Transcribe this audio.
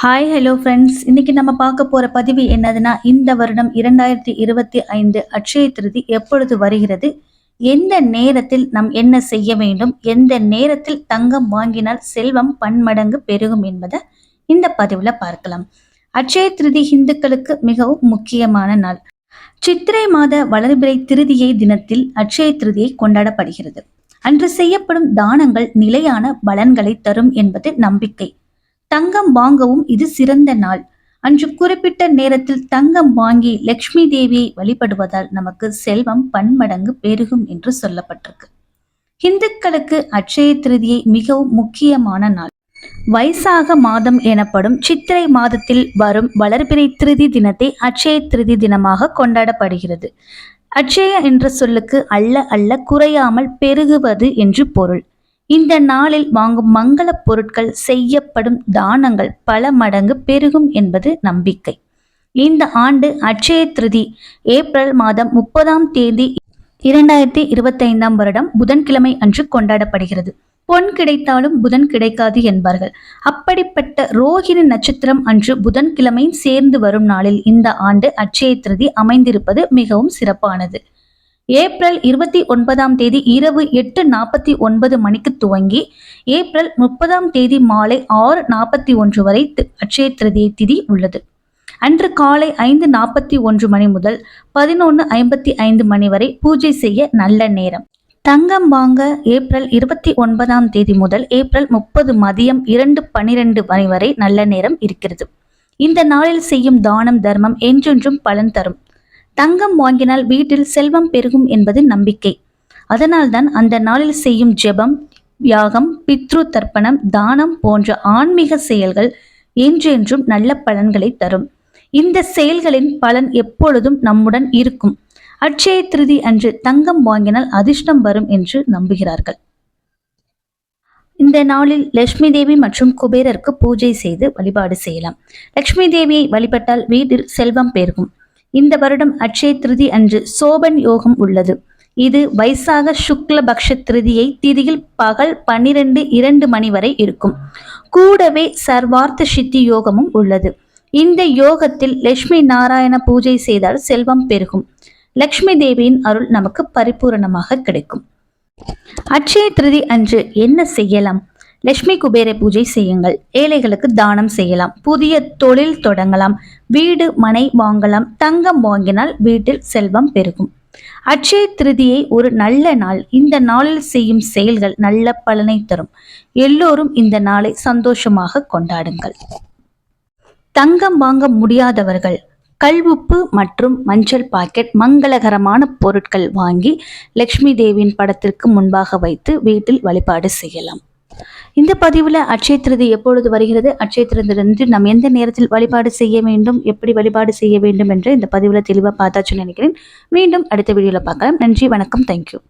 Hi hello friends, இன்னைக்கு நம்ம பார்க்க போற பதிவு என்னதுன்னா, இந்த வருடம் 2025 அட்சய திருதி எப்பொழுது வருகிறது, எந்த நேரத்தில் நாம் என்ன செய்ய வேண்டும், எந்த நேரத்தில் தங்கம் வாங்கினால் செல்வம் பன்மடங்கு பெருகும் என்பதை இந்த பதிவுல பார்க்கலாம். அட்சய திருதி இந்துக்களுக்கு மிகவும் முக்கியமான நாள். சித்திரை மாத வளர்பிறை திருதியை தினத்தில் அட்சய திருதியை கொண்டாடப்படுகிறது. அன்று செய்யப்படும் தானங்கள் நிலையான பலன்களை தரும் என்பது நம்பிக்கை. தங்கம் வாங்கவும் இது சிறந்த நாள். அன்று குறிப்பிட்ட நேரத்தில் தங்கம் வாங்கி லட்சுமி தேவியை வழிபடுவதால் நமக்கு செல்வம் பன்மடங்கு பெருகும் என்று சொல்லப்பட்டிருக்கு. இந்துக்களுக்கு அட்சய திருதியை மிகவும் முக்கியமான நாள். வைசாக மாதம் எனப்படும் சித்திரை மாதத்தில் வரும் வளர்பிறை திருதி தினத்தை அட்சய திருதி தினமாக கொண்டாடப்படுகிறது. அட்சய என்ற சொல்லுக்கு அல்ல அல்ல குறையாமல் பெருகுவது என்று பொருள். இந்த நாளில் வாங்கும் மங்கள பொருட்கள், செய்யப்படும் தானங்கள் பல மடங்கு பெருகும் என்பது நம்பிக்கை. இந்த ஆண்டு அட்சய திருதி ஏப்ரல் மாதம் 30ஆம் தேதி 2025ஆம் வருடம் புதன்கிழமை அன்று கொண்டாடப்படுகிறது. பொன் கிடைத்தாலும் புதன் கிடைக்காது என்பார்கள். அப்படிப்பட்ட ரோஹிணி நட்சத்திரம் அன்று புதன்கிழமை சேர்ந்து வரும் நாளில் இந்த ஆண்டு அட்சய திருதி அமைந்திருப்பது மிகவும் சிறப்பானது. ஏப்ரல் 29ஆம் தேதி இரவு 8:49 மணிக்கு துவங்கி ஏப்ரல் 30ஆம் தேதி மாலை 6:41 வரை அட்சய திருதியை திதி உள்ளது. அன்று காலை 5:41 மணி முதல் 11:55 மணி வரை பூஜை செய்ய நல்ல நேரம். தங்கம் வாங்க ஏப்ரல் 29ஆம் தேதி முதல் ஏப்ரல் 30 மதியம் 2:12 மணி வரை நல்ல நேரம் இருக்கிறது. இந்த நாளில் செய்யும் தானம் தர்மம் என்றென்றும் பலன் தரும். தங்கம் வாங்கினால் வீட்டில் செல்வம் பெருகும் என்பது நம்பிக்கை. அதனால்தான் அந்த நாளில் செய்யும் ஜெபம், யாகம், பித்ரு தர்ப்பணம், தானம் போன்ற ஆன்மீக செயல்கள் என்றென்றும் நல்ல பலன்களை தரும். இந்த செயல்களின் பலன் எப்பொழுதும் நம்முடன் இருக்கும். அட்சய திருதி அன்று தங்கம் வாங்கினால் அதிர்ஷ்டம் வரும் என்று நம்புகிறார்கள். இந்த நாளில் லட்சுமி தேவி மற்றும் குபேரருக்கு பூஜை செய்து வழிபாடு செய்யலாம். லட்சுமி தேவியை வழிபட்டால் வீட்டில் செல்வம் பெருகும். இந்த வருடம் அட்சய திருதி அன்று சோபன் யோகம் உள்ளது. இது வைசாக சுக்லபக்ஷ திருதியை திதியில் பகல் 12:02 மணி வரை இருக்கும். கூடவே சர்வார்த்த சித்தி யோகமும் உள்ளது. இந்த யோகத்தில் லட்சுமி நாராயண பூஜை செய்தால் செல்வம் பெருகும். லட்சுமி தேவியின் அருள் நமக்கு பரிபூரணமாக கிடைக்கும். அட்சய திருதி அன்று என்ன செய்யலாம்? லட்சுமி குபேர பூஜை செய்யுங்கள். ஏழைகளுக்கு தானம் செய்யலாம். புதிய தொழில் தொடங்கலாம். வீடு மனை வாங்கலாம். தங்கம் வாங்கினால் வீட்டில் செல்வம் பெருகும். அட்சய திருதியை ஒரு நல்ல நாள். இந்த நாளில் செய்யும் செயல்கள் நல்ல பலனை தரும். எல்லோரும் இந்த நாளை சந்தோஷமாக கொண்டாடுங்கள். தங்கம் வாங்க முடியாதவர்கள் கல்உப்பு மற்றும் மஞ்சள் பாக்கெட் மங்களகரமான பொருட்கள் வாங்கி லட்சுமி தேவியின் படத்திற்கு முன்பாக வைத்து வீட்டில் வழிபாடு செய்யலாம். இந்த பதிவுல அட்சய திருதி எப்பொழுது வருகிறது, அட்சய திருதியிலிருந்து நாம் எந்த நேரத்தில் வழிபாடு செய்ய வேண்டும், எப்படி வழிபாடு செய்ய வேண்டும் என்று இந்த பதிவுல தெளிவாக பார்த்தாச்சுன்னு நினைக்கிறேன். மீண்டும் அடுத்த வீடியோல பார்க்கலாம். நன்றி, வணக்கம், தேங்க்யூ.